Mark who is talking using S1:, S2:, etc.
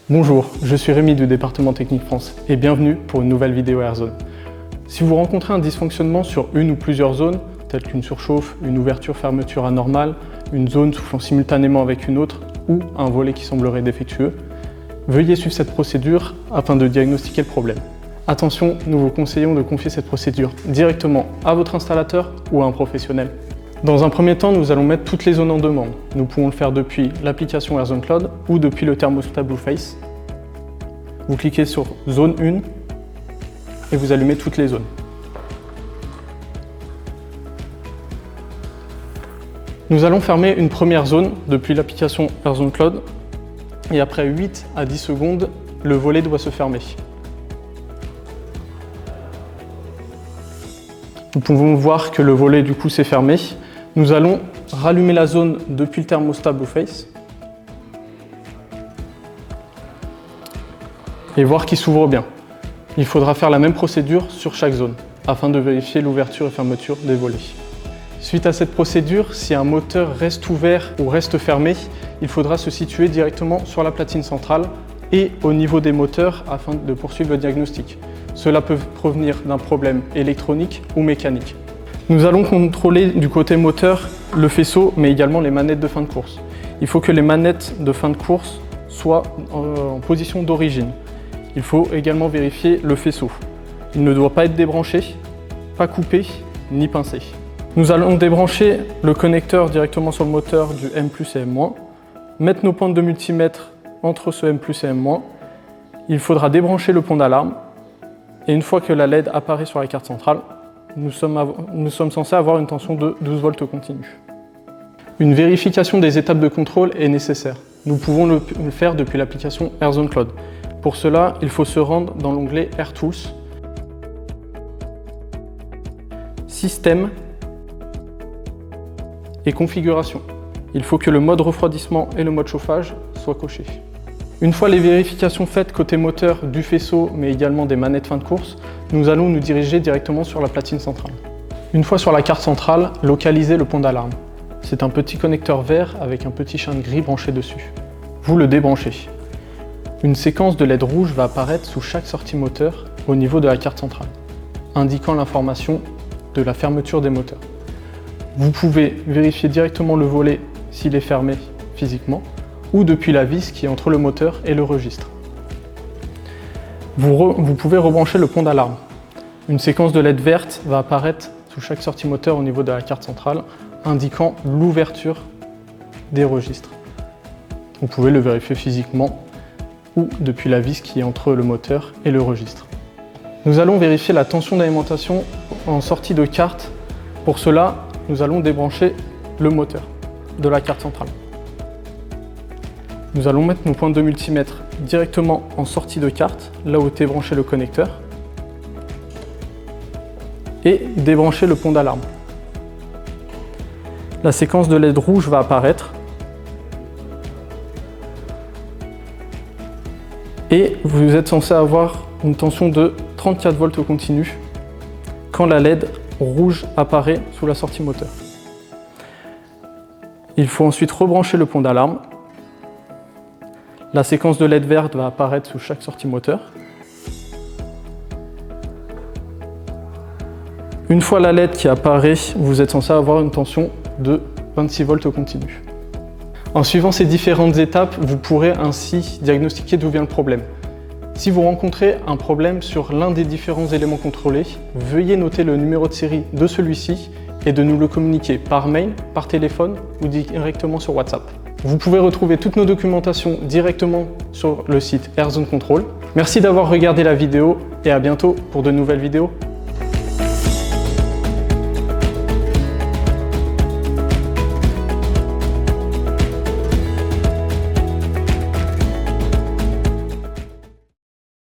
S1: Bonjour, je suis Rémi du département technique France et bienvenue pour une nouvelle vidéo AirZone. Si vous rencontrez un dysfonctionnement sur une ou plusieurs zones, telles qu'une surchauffe, une ouverture-fermeture anormale, une zone soufflant simultanément avec une autre ou un volet qui semblerait défectueux, veuillez suivre cette procédure afin de diagnostiquer le problème. Attention, nous vous conseillons de confier cette procédure directement à votre installateur ou à un professionnel. Dans un premier temps, nous allons mettre toutes les zones en demande. Nous pouvons le faire depuis l'application AirZone Cloud ou depuis le thermostat Blueface. Vous cliquez sur zone 1 et vous allumez toutes les zones. Nous allons fermer une première zone depuis l'application AirZone Cloud et après 8 à 10 secondes, le volet doit se fermer. Nous pouvons voir que le volet du coup s'est fermé. Nous allons rallumer la zone depuis le thermostat Blueface et voir qu'il s'ouvre bien. Il faudra faire la même procédure sur chaque zone afin de vérifier l'ouverture et fermeture des volets. Suite à cette procédure, si un moteur reste ouvert ou reste fermé, il faudra se situer directement sur la platine centrale et au niveau des moteurs afin de poursuivre le diagnostic. Cela peut provenir d'un problème électronique ou mécanique. Nous allons contrôler du côté moteur le faisceau, mais également les manettes de fin de course. Il faut que les manettes de fin de course soient en position d'origine. Il faut également vérifier le faisceau. Il ne doit pas être débranché, pas coupé, ni pincé. Nous allons débrancher le connecteur directement sur le moteur du M+ et M-, mettre nos pointes de multimètre entre ce M+ et M-. Il faudra débrancher le pont d'alarme et une fois que la LED apparaît sur la carte centrale, nous sommes censés avoir une tension de 12 volts continue. Une vérification des étapes de contrôle est nécessaire. Nous pouvons le faire depuis l'application AirZone Cloud. Pour cela, il faut se rendre dans l'onglet AirTools, Système et Configuration. Il faut que le mode refroidissement et le mode chauffage soient cochés. Une fois les vérifications faites côté moteur du faisceau, mais également des manettes fin de course, nous allons nous diriger directement sur la platine centrale. Une fois sur la carte centrale, localisez le pont d'alarme. C'est un petit connecteur vert avec un petit chêne gris branché dessus. Vous le débranchez. Une séquence de LED rouge va apparaître sous chaque sortie moteur au niveau de la carte centrale, indiquant l'information de la fermeture des moteurs. Vous pouvez vérifier directement le volet s'il est fermé physiquement, ou depuis la vis qui est entre le moteur et le registre. Vous pouvez rebrancher le pont d'alarme. Une séquence de LED verte va apparaître sous chaque sortie moteur au niveau de la carte centrale, indiquant l'ouverture des registres. Vous pouvez le vérifier physiquement ou depuis la vis qui est entre le moteur et le registre. Nous allons vérifier la tension d'alimentation en sortie de carte. Pour cela, nous allons débrancher le moteur de la carte centrale. Nous allons mettre nos pointes de multimètre directement en sortie de carte, là où est branché le connecteur, et débrancher le pont d'alarme. La séquence de LED rouge va apparaître et vous êtes censé avoir une tension de 34 volts continu quand la LED rouge apparaît sous la sortie moteur. Il faut ensuite rebrancher le pont d'alarme. La séquence de LED verte va apparaître sous chaque sortie moteur. Une fois la LED qui apparaît, vous êtes censé avoir une tension de 26 volts continu. En suivant ces différentes étapes, vous pourrez ainsi diagnostiquer d'où vient le problème. Si vous rencontrez un problème sur l'un des différents éléments contrôlés, veuillez noter le numéro de série de celui-ci et de nous le communiquer par mail, par téléphone ou directement sur WhatsApp. Vous pouvez retrouver toutes nos documentations directement sur le site AirZone Control. Merci d'avoir regardé la vidéo et à bientôt pour de nouvelles vidéos.